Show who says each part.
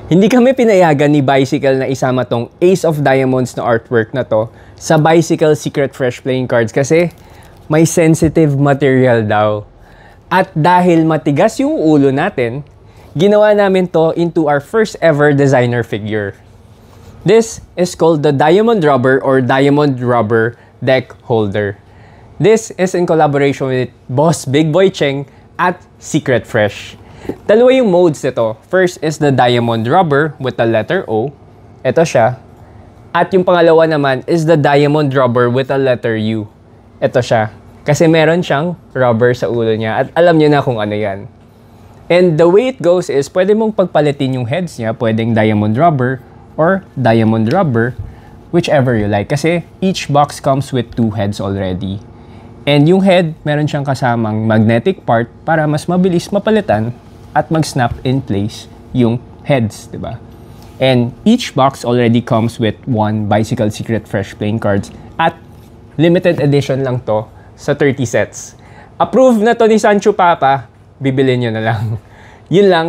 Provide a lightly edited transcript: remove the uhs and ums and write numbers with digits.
Speaker 1: Hindi kami pinayagan ni Bicycle na isama tong Ace of Diamonds na artwork na to sa Bicycle Secret Fresh playing cards kasi may sensitive material daw. At dahil matigas yung ulo natin, ginawa namin to into our first ever designer figure. This is called the Diamond Rubber or Diamond Rubber Deck Holder. This is in collaboration with Boss Big Boy Cheng at Secret Fresh. Dalawa yung modes nito. First is the Diamond Rubber with the letter O. Ito siya. At yung pangalawa naman is the Diamond Rubber with the letter U. Ito siya. Kasi meron siyang rubber sa ulo niya. At alam niyo na kung ano yan. And the way it goes is pwede mong pagpalitin yung heads niya. Pwedeng Diamond Rubber or Diamond Rubber. Whichever you like. Kasi each box comes with 2 heads already. And yung head, meron siyang kasamang magnetic part para mas mabilis mapalitan at mag-snap in place yung heads, diba? And each box already comes with 1 Bicycle Secret Fresh playing cards at limited edition lang to sa 30 sets. Approved na to ni Sancho Papa, bibilin nyo na lang. Yun lang.